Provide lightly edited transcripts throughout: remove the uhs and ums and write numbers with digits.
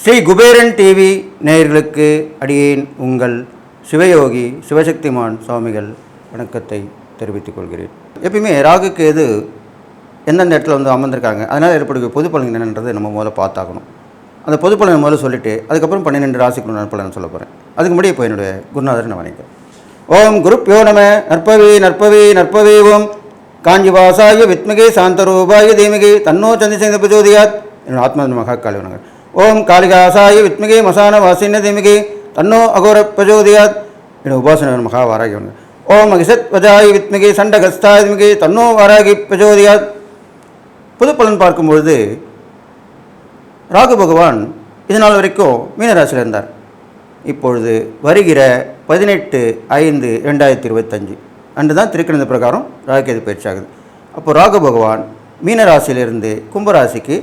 Sri Kuberan TV நேயர்களுக்கு அடியேன் உங்கள் சிவயோகி சிவசக்திமான் சுவாமிகள் வணக்கத்தை தெரிவித்துக் கொள்கிறேன். எப்பயுமே ராகு கேது எந்தெந்த இடத்துல வந்து அமர்ந்திருக்காங்க, அதனால் ஏற்படுகிற பொது பலன் என்னன்றது நம்ம முதல்ல பார்த்தாகணும். அந்த பொது பலனை முதல்ல சொல்லிவிட்டு அதுக்கப்புறம் 12 ராசிக்குள்ள நற்பலன் சொல்ல போகிறேன். அதுக்கு முன்னாடி இப்போ என்னுடைய குருநாதர் நான் வணக்கம். ஓம் குருப்யோ நம. நற்பவே நற்பவே நற்பவே. ஓம் காஞ்சிவாசாய வித்மகே சாந்தரூபாய தீமகே தன்னோ சந்திரசேகர பிரச்சோதயாத். என்னோட ஆத்மா மகாகாளி வணக்கம். ஓம் காளிகாசாய வித்மகே மசான வாசின தீமகே தன்னோ அகோர பிரச்சோதயாத். என்னோட உபாசன மகாவாராகி வணக்கம். ஓம் மகிஷத் வஜாய வித்மகே சண்டகஸ்தாய தீமகே தன்னோ வாராகி பிரச்சோதயாத். பொது பலன் பார்க்கும்பொழுது ராகு பகவான் இது நாள் வரைக்கும் மீனராசியில் இருந்தார். இப்பொழுது வருகிற 18/5/2025 அன்று தான் திருக்கணித பிரகாரம் ராகுகேது பயிற்சி ஆகுது. அப்போது ராகு பகவான் மீனராசியிலிருந்து கும்பராசிக்கு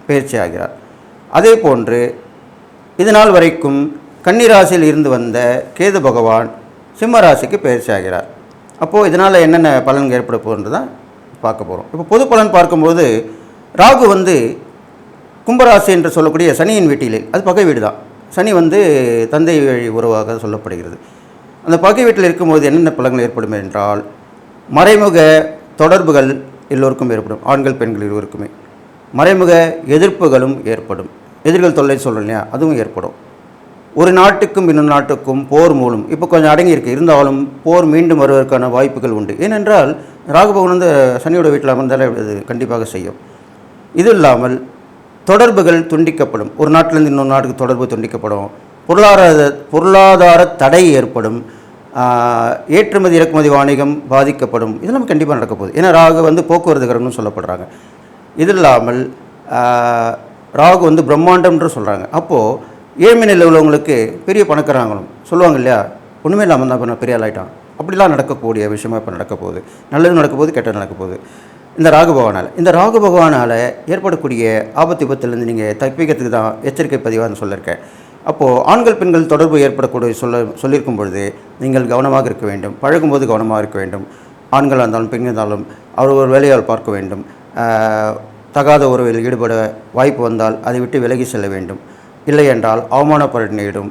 பயிற்சி ஆகிறார். அதே போன்று இது நாள் வரைக்கும் கன்னிராசியில் இருந்து வந்த கேது பகவான் சிம்ம ராசிக்கு பயிற்சி ஆகிறார். அப்போது இதனால் என்னென்ன பலன்கள் ஏற்பட போகிறது தான் பார்க்க போகிறோம். இப்போ பொது பலன் பார்க்கும்போது ராகு வந்து கும்பராசி என்று சொல்லக்கூடிய சனியின் வீட்டிலே, அது பகை வீடு தான். சனி வந்து தந்தை வழி உறவாக சொல்லப்படுகிறது. அந்த பகை வீட்டில் இருக்கும்போது என்னென்ன பலன்கள் ஏற்படும் என்றால், மறைமுக தொடர்புகள் எல்லோருக்கும் ஏற்படும். ஆண்கள் பெண்கள் இருவருக்குமே மறைமுக எதிர்ப்புகளும் ஏற்படும். எதிர்கள் தொல்லை சொல்கிறோம் இல்லையா, அதுவும் ஏற்படும். ஒரு நாட்டுக்கும் இன்னொரு நாட்டுக்கும் போர் மூலம் இப்போ கொஞ்சம் அடங்கியிருக்கு, இருந்தாலும் போர் மீண்டும் வருவதற்கான வாய்ப்புகள் உண்டு. ஏனென்றால் ராகுபவன் வந்து சனியோட வீட்டில் அமர்ந்தாலே அது கண்டிப்பாக செய்யும். இது இல்லாமல் தொடர்புகள் துண்டிக்கப்படும். ஒரு நாட்டிலேருந்து இன்னொரு நாட்டுக்கு தொடர்பு துண்டிக்கப்படும். பொருளாதார தடை ஏற்படும். ஏற்றுமதி இறக்குமதி வாணிகம் பாதிக்கப்படும். இதெல்லாம் கண்டிப்பாக நடக்க போகுது. ஏன்னா ராகு வந்து போக்குவரத்துகரம்னு சொல்லப்படுறாங்க. இது இல்லாமல் ராகு வந்து பிரம்மாண்டம்ன்று சொல்கிறாங்க. அப்போது ஏழ்மை நிலை உள்ளவங்களுக்கு பெரிய பணக்காரங்களும் சொல்லுவாங்க இல்லையா, ஒன்றுமே இல்லாமல் தான் இப்போ நான் பெரிய ஆளாயிட்டான், அப்படிலாம் நடக்கக்கூடிய விஷயமா இப்போ நடக்க போகுது. நல்லது நடக்க போகுது, கெட்டது நடக்க போகுது. இந்த ராகு பகவானால் ஏற்படக்கூடிய ஆபத்து விபத்துலேருந்து நீங்கள் தப்பிக்கிறதுக்கு தான் எச்சரிக்கை பதிவாக சொல்லியிருக்கேன். அப்போது ஆண்கள் பெண்கள் தொடர்பு ஏற்படக்கூடிய சொல்லியிருக்கும் பொழுது நீங்கள் கவனமாக இருக்க வேண்டும். பழகும்போது கவனமாக இருக்க வேண்டும். ஆண்களாக இருந்தாலும் பெண்கள் இருந்தாலும் அவர் ஒரு வேலையால் பார்க்க வேண்டும். தகாத உறவில் ஈடுபட வாய்ப்பு வந்தால் அதை விட்டு விலகி செல்ல வேண்டும். இல்லை என்றால் அவமானப்பட நேரிடும்,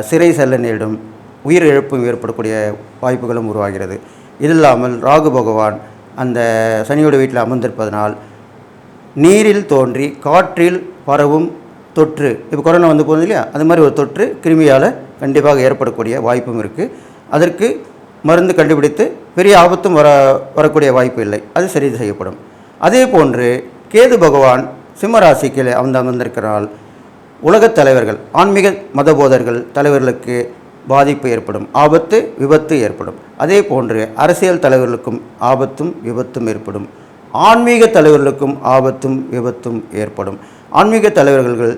சிறை செல்ல நேரிடும், உயிர் இழப்பும் ஏற்படக்கூடிய வாய்ப்புகளும் உருவாகிறது. இது இல்லாமல் ராகு பகவான் அந்த சனியோட வீட்டில் அமர்ந்திருப்பதனால் நீரில் தோன்றி காற்றில் பரவும் தொற்று, இப்போ கொரோனா வந்து போகுது இல்லையா, அது மாதிரி ஒரு தொற்று கிருமியால் கண்டிப்பாக ஏற்படக்கூடிய வாய்ப்பும் இருக்குது. அதற்கு மருந்து கண்டுபிடித்து பெரிய ஆபத்தும் வரக்கூடிய வாய்ப்பு இல்லை, அது சரி செய்யப்படும். அதே போன்று கேது பகவான் சிம்மராசிக்கு அமர்ந்திருக்கிறால் உலகத் தலைவர்கள், ஆன்மீக மதபோதர்கள் தலைவர்களுக்கு பாதிப்பு ஏற்படும், ஆபத்து விபத்து ஏற்படும். அதே போன்று அரசியல் தலைவர்களுக்கும் ஆபத்தும் விபத்தும் ஏற்படும். ஆன்மீக தலைவர்களுக்கும் ஆபத்தும் விபத்தும் ஏற்படும். ஆன்மீக தலைவர்கள்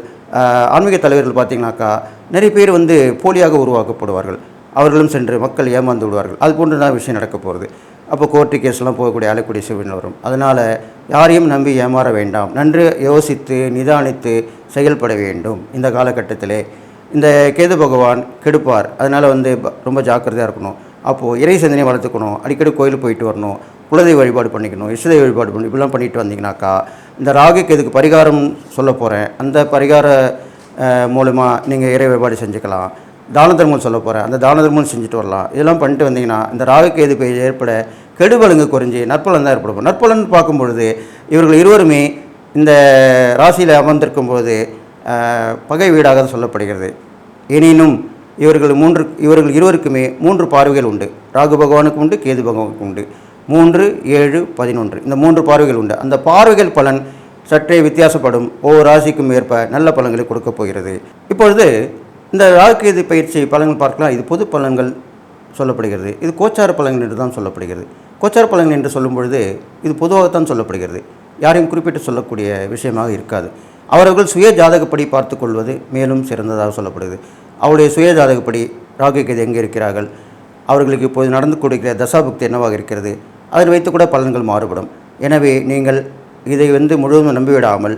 பார்த்திங்கனாக்கா நிறைய பேர் வந்து போலியாக உருவாக்கப்படுவார்கள். அவர்களும் சென்று மக்கள் ஏமாந்து விடுவார்கள். அது போன்று தான் விஷயம் நடக்க போகிறது. அப்போ கோர்ட்டு கேஸ்லாம் போகக்கூடிய அழக்கூடிய சூழ்நிலை வரும். அதனால் யாரையும் நம்பி ஏமாற வேண்டாம். நன்று யோசித்து நிதானித்து செயல்பட வேண்டும். இந்த காலகட்டத்திலே இந்த கேது பகவான் கெடுப்பார். அதனால் வந்து ரொம்ப ஜாக்கிரதையாக இருக்கணும். அப்போது இறை சிந்தனை வளர்த்துக்கணும். அடிக்கடி கோயிலுக்கு போயிட்டு வரணும். குலதெய்வ வழிபாடு பண்ணிக்கணும். இஷ்டதெய்வ வழிபாடு பண்ணணும். இப்படிலாம் பண்ணிட்டு வந்தீங்கன்னாக்கா இந்த ராகு கேதுக்கு பரிகாரம் சொல்ல போகிறேன். அந்த பரிகார மூலமாக நீங்கள் இறை வழிபாடு செஞ்சுக்கலாம். தான தர்மம் சொல்ல போகிறேன். அந்த தான தர்மம் செஞ்சுட்டு வரலாம். இதெல்லாம் பண்ணிட்டு வந்தீங்கன்னா இந்த ராகு கேது ஏற்பட கெடுபலங்கு குறைஞ்சி நற்பலன் தான் ஏற்படும். நற்பலன் பார்க்கும்பொழுது இவர்கள் இருவருமே இந்த ராசியில் அமர்ந்திருக்கும் பொழுது பகை வீடாக சொல்லப்படுகிறது. எனினும் இவர்கள் இருவருக்குமே 3 பார்வைகள் உண்டு. ராகு பகவானுக்கு உண்டு, கேது பகவானுக்கு உண்டு. 3, 7, 11 இந்த 3 பார்வைகள் உண்டு. அந்த பார்வைகள் பலன் சற்றே வித்தியாசப்படும். ஒவ்வொரு ராசிக்கும் ஏற்ப நல்ல பலன்களை கொடுக்கப் போகிறது. இப்பொழுது இந்த ராகு கேது பயிற்சி பலன்கள் பார்க்கலாம். இது பொது பலன்கள் சொல்லப்படுகிறது. இது கோச்சார பலன்கள் என்று தான் சொல்லப்படுகிறது. கோச்சார பலன்கள் என்று சொல்லும் பொழுது இது பொதுவாகத்தான் சொல்லப்படுகிறது. யாரையும் குறிப்பிட்டு சொல்லக்கூடிய விஷயமாக இருக்காது. அவர்கள் சுய ஜாதகப்படி பார்த்து கொள்வது மேலும் சிறந்ததாக சொல்லப்படுது. அவருடைய சுய ஜாதகப்படி ராகு கேது எங்கே இருக்கிறார்கள், அவர்களுக்கு இப்போது நடந்து கொடுக்கிற தசாபுக்தி என்னவாக இருக்கிறது, அதை வைத்து கூட பலன்கள் மாறுபடும். எனவே நீங்கள் இதை முழுவதும் நம்பிவிடாமல்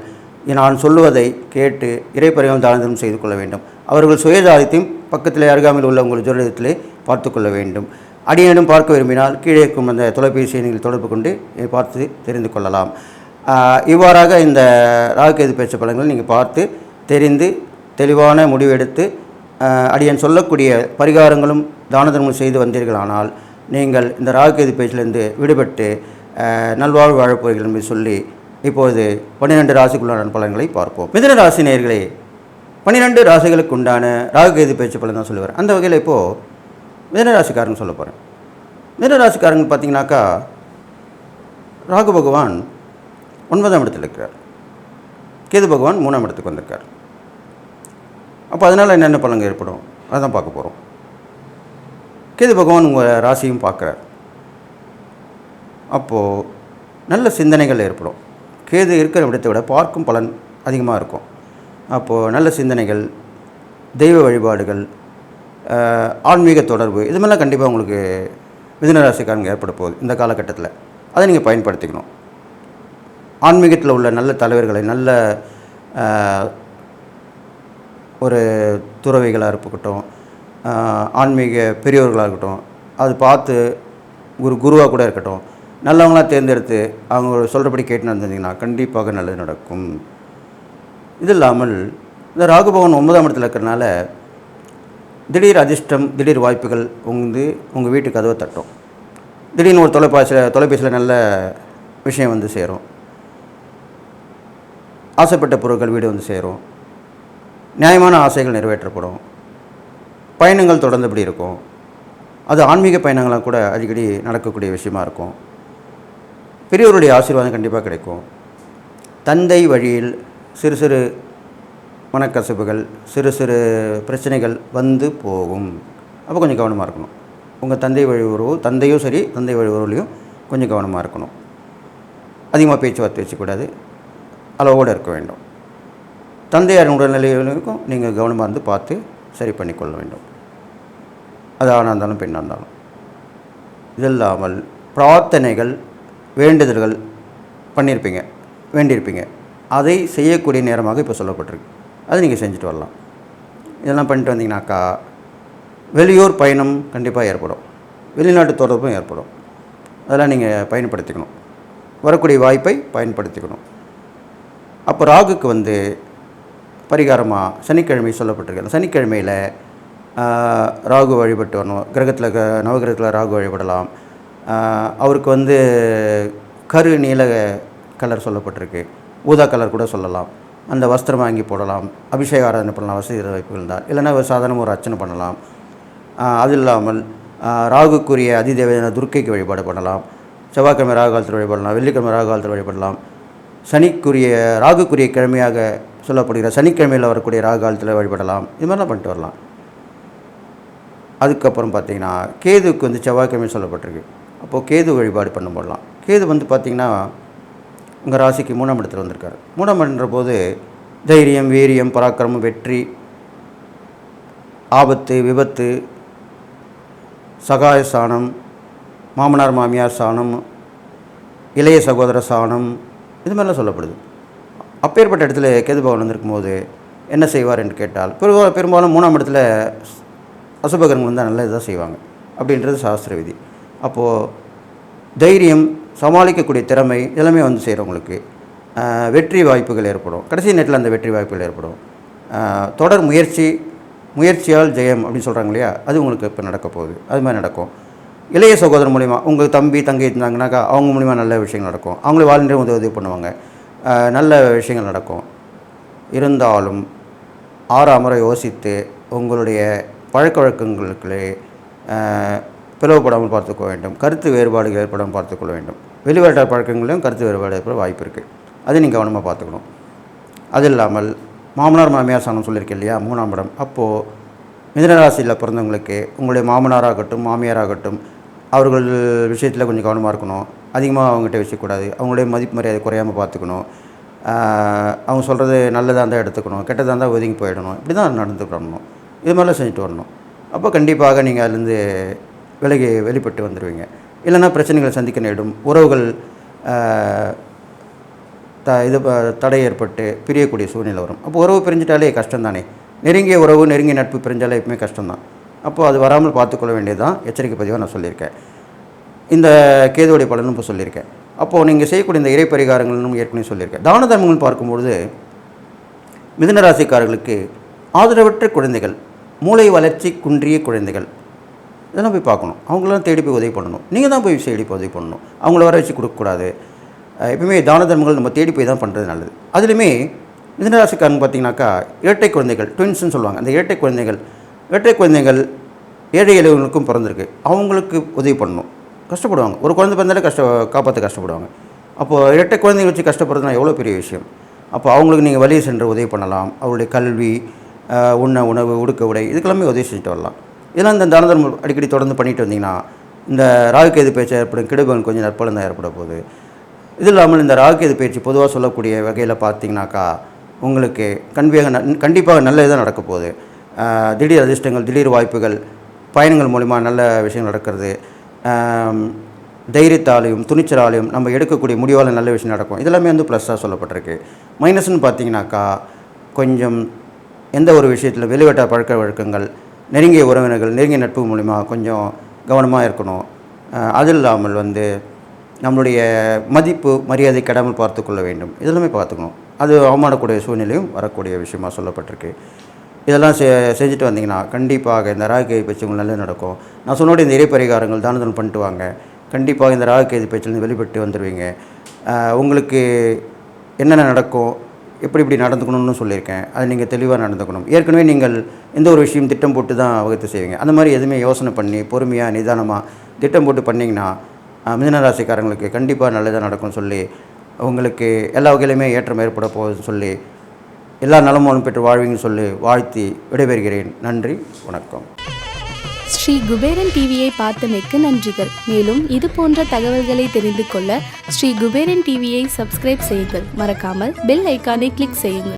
நான் சொல்லுவதை கேட்டு இறைப்பரிகம் தானம் செய்து கொள்ள வேண்டும். அவர்கள் சுய ஜாதகத்தையும் பக்கத்தில் அருகாமையில் உள்ள உங்கள் ஜோதிடத்திலே பார்த்து கொள்ள வேண்டும். அடியேனும் பார்க்க விரும்பினால் கீழே இருக்கும் அந்த தொலைபேசியை நீங்கள் தொடர்பு கொண்டு பார்த்து தெரிந்து கொள்ளலாம். இவ்வாறாக இந்த ராகுகேது பெயர்ச்சி பலன்களை நீங்கள் பார்த்து தெரிந்து தெளிவான முடிவெடுத்து அடியேன் சொல்லக்கூடிய பரிகாரங்களும் தான தர்மம் செய்து வந்தீர்களானால் நீங்கள் இந்த ராகுகேது பெயர்ச்சியிலிருந்து விடுபட்டு நல்வாழ்வு வாழப்போகிறீர்கள் என்று சொல்லி இப்போது 12 ராசிக்குள்ளான பலன்களை பார்ப்போம். மிதுன ராசி நேயர்களே, 12 ராசிகளுக்கு உண்டான ராகுகேது பெயர்ச்சி பலன் தான் சொல்லுவார். அந்த வகையில் இப்போது மிதுன ராசிக்காரங்க சொல்ல போகிறேன். மிதுன ராசிக்காரங்க பார்த்தீங்கன்னாக்கா ராகு பகவான் 9ஆம் இடத்தில் இருக்கிறார், கேது பகவான் 3ஆம் இடத்துக்கு வந்திருக்கார். அப்போ அதனால் என்னென்ன பலன்கள் ஏற்படும் அதுதான் பார்க்க போகிறோம். கேது பகவான் உங்கள் ராசியும் பார்க்குறார். அப்போது நல்ல சிந்தனைகள் ஏற்படும். கேது இருக்கிற இடத்தை விட பார்க்கும் பலன் அதிகமாக இருக்கும். அப்போது நல்ல சிந்தனைகள், தெய்வ வழிபாடுகள், ஆன்மீக தொடர்பு, இது மாதிரிலாம் கண்டிப்பாக உங்களுக்கு மிதுன ராசிக்காரங்க ஏற்பட போகுது இந்த காலகட்டத்தில். அதை நீங்கள் பயன்படுத்திக்கணும். ஆன்மீகத்தில் உள்ள நல்ல தலைவர்களை, நல்ல ஒரு துறவிகளாக இருக்கட்டும், ஆன்மீக பெரியவர்களாக இருக்கட்டும், அது பார்த்து குருவாக கூட இருக்கட்டும், நல்லவங்களாக தேர்ந்தெடுத்து அவங்க சொல்கிறபடி கேட்டு நடந்தீங்கன்னா கண்டிப்பாக நல்லது நடக்கும். இது இல்லாமல் இந்த ராகு பகவான் 9ஆம் இடத்துல இருக்கிறனால திடீர் அதிர்ஷ்டம், திடீர் வாய்ப்புகள் உங்கள் வீட்டு கதவை தட்டும். திடீர்னு ஒரு தொலைபேசியில் நல்ல விஷயம் வந்து சேரும். ஆசைப்பட்ட பொருட்கள் வீடு வந்து சேரும். நியாயமான ஆசைகள் நிறைவேற்றப்படும். பயணங்கள் தொடர்ந்தபடி இருக்கும். அது ஆன்மீக பயணங்களாக கூட அடிக்கடி நடக்கக்கூடிய விஷயமா இருக்கும். பெரியவருடைய ஆசீர்வாதம் கண்டிப்பாக கிடைக்கும். தந்தை வழியில் சிறு சிறு மனக்கசப்புகள், சிறு சிறு பிரச்சனைகள் வந்து போகும். அப்போ கொஞ்சம் கவனமாக இருக்கணும். உங்கள் தந்தை வழி உறவு, தந்தையும் சரி தந்தை வழி உறவுலையும் கொஞ்சம் கவனமாக இருக்கணும். அதிகமாக பேச்சுவார்த்தை வச்சுக்கூடாது, அளவோடு இருக்க வேண்டும். தந்தையாரின் உடல்நிலைகளுக்கும் நீங்கள் கவனமாக இருந்து பார்த்து சரி பண்ணிக்கொள்ள வேண்டும். அது ஆணாக இருந்தாலும் பெண்ணாக இருந்தாலும். இதில்லாமல் பிரார்த்தனைகள், வேண்டுதல்கள் வேண்டியிருப்பீங்க. அதை செய்யக்கூடிய நேரமாக இப்போ சொல்லப்பட்டிருக்கு. அதை நீங்கள் செஞ்சுட்டு வரலாம். இதெல்லாம் பண்ணிட்டு வந்தீங்கன்னாக்கா வெளியூர் பயணம் கண்டிப்பாக ஏற்படும். வெளிநாட்டு தொடர்பும் ஏற்படும். அதெல்லாம் நீங்கள் பயன்படுத்திக்கணும். வரக்கூடிய வாய்ப்பை பயன்படுத்திக்கணும். அப்போ ராகுக்கு பரிகாரமாக சனிக்கிழமை சொல்லப்பட்டிருக்கு. சனிக்கிழமையில் ராகு வழிபட்டு வரணும். நவகிரகத்தில் ராகு வழிபடலாம். அவருக்கு கரு நீல கலர் சொல்லப்பட்டிருக்கு. ஊதா கலர் கூட சொல்லலாம். அந்த வஸ்திரம் வாங்கி போடலாம். அபிஷேக ஆராதனை பண்ணலாம் வசதி வாய்ப்புகள் இருந்தால். இல்லைன்னா சாதாரண ஒரு அர்ச்சனை பண்ணலாம். அது இல்லாமல் ராகுக்குரிய அதிதேவதையான துர்க்கைக்கு வழிபாடு பண்ணலாம். செவ்வாய்க்கிழமை ராகு காலத்தில் வழிபடலாம். வெள்ளிக்கிழமை ராகு காலத்தில் வழிபடலாம். ராகுக்குரிய கிழமையாக சொல்லப்படுகிற சனிக்கிழமையில் வரக்கூடிய ராகு காலத்தில் வழிபடலாம். இது மாதிரிலாம் பண்ணிட்டு வரலாம். அதுக்கப்புறம் பார்த்திங்கன்னா கேதுவுக்கு செவ்வாய்க்கிழமை சொல்லப்பட்டிருக்கு. அப்போது கேது வழிபாடு பண்ண போடலாம். கேது பார்த்திங்கன்னா உங்கள் ராசிக்கு 3ஆம் இடத்துல வந்திருக்காரு. 3ஆம் இடம்ன்ற போது தைரியம், வீரியம், பராக்கிரமம், வெற்றி, ஆபத்து, விபத்து, சகாய ஸ்தானம், மாமனார் மாமியார் ஸ்தானம், இளைய சகோதர ஸ்தானம், இது மாதிரிலாம் சொல்லப்படுது. அப்பேற்பட்ட இடத்துல கேது பகவான் வந்திருக்கும் போது என்ன செய்வார் என்று கேட்டால் பெரும்பாலும் 3ஆம் இடத்துல அசுபகரங்கள் நல்ல இதாக செய்வாங்க அப்படின்றது சாஸ்திர விதி. அப்போது தைரியம், சமாளிக்கக்கூடிய திறமை இதெல்லாமே செய்கிறவங்களுக்கு வெற்றி வாய்ப்புகள் ஏற்படும். கடைசி நேரத்தில் அந்த வெற்றி வாய்ப்புகள் ஏற்படும். தொடர் முயற்சியால் ஜெயம் அப்படின்னு சொல்கிறாங்க இல்லையா, அது உங்களுக்கு இப்போ நடக்க போகுது. அது மாதிரி நடக்கும். இளைய சகோதரர் மூலிமா உங்கள் தம்பி தங்கை இருந்தாங்கனாக்கா அவங்க மூலிமா நல்ல விஷயங்கள் நடக்கும். அவங்களே வாழ்நிலை உதவி பண்ணுவாங்க. நல்ல விஷயங்கள் நடக்கும். இருந்தாலும் ஆறாமுறை யோசித்து உங்களுடைய பழக்க வழக்கங்களுக்கு பிளவுபடாமல் பார்த்துக்கொள்ள வேண்டும். கருத்து வேறுபாடுகள் ஏற்படாமல் பார்த்துக்கொள்ள வேண்டும். வெளிவட்டார பழக்கங்களையும் கருத்து வேறுபாடு ஏற்பட வாய்ப்பு இருக்குது. அதை நீங்கள் கவனமாக பார்த்துக்கணும். அது இல்லாமல் மாமனார் மாமியார் ஸ்தானம் சொல்லியிருக்கேன் இல்லையா, 3ஆம் இடம். அப்போது மிதுனராசியில் பிறந்தவங்களுக்கு உங்களுடைய மாமனாராகட்டும் மாமியாராகட்டும் அவர்கள் விஷயத்தில் கொஞ்சம் கவனமாக இருக்கணும். அதிகமாக அவங்ககிட்ட வச்சுக்கூடாது. அவங்களுடைய மதிப்பு மரியாதை குறையாமல் பார்த்துக்கணும். அவங்க சொல்கிறது நல்லதாக இருந்தால் எடுத்துக்கணும், கெட்டதாக இருந்தால் ஒதுங்கி போயிடணும். இப்படி தான் நடந்துக்கணும். இது மாதிரிலாம் செஞ்சுட்டு வரணும். அப்போ கண்டிப்பாக நீங்கள் அதுலேருந்து வெளிப்பட்டு வந்துடுவீங்க. இல்லைன்னா பிரச்சனைகளை சந்திக்க நேரிடும். உறவுகள் தடை ஏற்பட்டு பிரியக்கூடிய சூழ்நிலை வரும். அப்போ உறவு பிரிஞ்சிட்டாலே கஷ்டம் தானே. நெருங்கிய உறவு, நெருங்கிய நட்பு பிரிஞ்சாலே எப்பவுமே கஷ்டம்தான். அப்போது அது வராமல் பார்த்துக்கொள்ள வேண்டியது தான் எச்சரிக்கை பதிவாக நான் சொல்லியிருக்கேன். இந்த கேதுவுடைய பலனும் இப்போ சொல்லியிருக்கேன். அப்போது நீங்கள் செய்யக்கூடிய இந்த இறை பரிகாரங்கள்னு ஏற்கனவே சொல்லியிருக்கேன். தான தர்மங்கள் பார்க்கும்பொழுது மிதுன ராசிக்காரர்களுக்கு ஆதரவற்ற குழந்தைகள், மூளை வளர்ச்சி குன்றிய குழந்தைகள், இதெல்லாம் போய் பார்க்கணும். அவங்களாம் தேடி போய் உதவி பண்ணணும். நீங்கள் தான் போய் தேடி போய் உதவி பண்ணணும். அவங்கள வர வச்சு கொடுக்கக்கூடாது. எப்பவுமே தான தர்மங்கள் நம்ம தேடி போய் தான் பண்ணுறது நல்லது. அதுலேயுமே மிதுனராசிக்காரங்க பார்த்திங்கனாக்கா இரட்டை குழந்தைகள், ட்வின்ஸ்னு சொல்லுவாங்க. அந்த இரட்டை குழந்தைகள் ஏழை எளியவர்களுக்கும் பிறந்திருக்கு. அவங்களுக்கு உதவி பண்ணணும். கஷ்டப்படுவாங்க. ஒரு குழந்தை பிறந்தாலே காப்பாற்ற கஷ்டப்படுவாங்க. அப்போது இரட்டை குழந்தைங்க வச்சு கஷ்டப்படுறதுனா எவ்வளோ பெரிய விஷயம். அப்போ அவங்களுக்கு நீங்கள் வெளியே சென்று உதவி பண்ணலாம். அவருடைய கல்வி, உணவு, உடுக்க உடை, இதுக்கெல்லாமே உதவி செஞ்சுட்டு வரலாம். இதெல்லாம் இந்த தான தர்மம் அடிக்கடி தொடர்ந்து பண்ணிட்டு வந்தீங்கன்னா இந்த ராகுகேது பயிற்சி ஏற்படும் கெடுபலன் கொஞ்சம் நற்பலன் தான் ஏற்பட போகுது. இது இல்லாமல் இந்த ராகுகேது பயிற்சி பொதுவாக சொல்லக்கூடிய வகையில் பார்த்தீங்கன்னாக்கா உங்களுக்கு கண்டிப்பாக நல்லது தான் நடக்க போகுது. திடீர் அதிர்ஷ்டங்கள், திடீர் வாய்ப்புகள், பயணங்கள் மூலிமா நல்ல விஷயங்கள் நடக்கிறது. தைரியத்தாலையும் துணிச்சலாலையும் நம்ம எடுக்கக்கூடிய முடிவால் நல்ல விஷயம் நடக்கும். இதெல்லாமே வந்து ப்ளஸ்ஸாக சொல்லப்பட்டிருக்கு. மைனஸ்ன்னு பார்த்தீங்கன்னாக்கா கொஞ்சம் எந்த ஒரு விஷயத்தில் வெளிவட்ட பழக்க வழக்கங்கள், நெருங்கிய உறவினர்கள், நெருங்கிய நட்பு மூலிமா கொஞ்சம் கவனமாக இருக்கணும். அது இல்லாமல் வந்து நம்மளுடைய மதிப்பு மரியாதை கெடாமல் பார்த்து கொள்ள வேண்டும். இதெல்லாமே பார்த்துக்கணும். அது அவமானக்கூடிய சூழ்நிலையும் வரக்கூடிய விஷயமாக சொல்லப்பட்டிருக்கு. இதெல்லாம் செஞ்சுட்டு வந்தீங்கன்னா கண்டிப்பாக இந்த ராகுகேது பயிற்சி உங்களுக்கு நல்லது நடக்கும். நான் சொன்னோட இந்த இறை பரிகாரங்கள் தானதனம் பண்ணிட்டு வாங்க. கண்டிப்பாக இந்த ராகுகேது பயிற்சியிலேருந்து வெளிப்பட்டு வந்துடுவீங்க. உங்களுக்கு என்னென்ன நடக்கும், எப்படி நடந்துக்கணும்னு சொல்லியிருக்கேன். அது நீங்கள் தெளிவாக நடந்துக்கணும். ஏற்கனவே நீங்கள் எந்த ஒரு விஷயம் திட்டம் போட்டு தான் வகுத்து செய்வீங்க. அந்த மாதிரி எதுவுமே யோசனை பண்ணி பொறுமையாக நிதானமாக திட்டம் போட்டு பண்ணிங்கன்னா மிதுனராசிக்காரங்களுக்கு கண்டிப்பாக நல்லதாக நடக்கும்னு சொல்லி, உங்களுக்கு எல்லா வகையிலுமே ஏற்றம் ஏற்பட போகுதுன்னு சொல்லி, எல்லா நலமும் பெற்று வாழ்வீங்கன்னு சொல்லி வாழ்த்தி விடைபெறுகிறேன். நன்றி, வணக்கம். ஸ்ரீ குபேரன் டிவியை பார்த்தமைக்கு நன்றிகள். மேலும் இது போன்ற தகவல்களை தெரிந்து கொள்ள ஸ்ரீ குபேரன் டிவியை சப்ஸ்கிரைப் செய்யுங்கள். மறக்காமல் பெல் ஐக்கானை கிளிக் செய்யுங்கள்.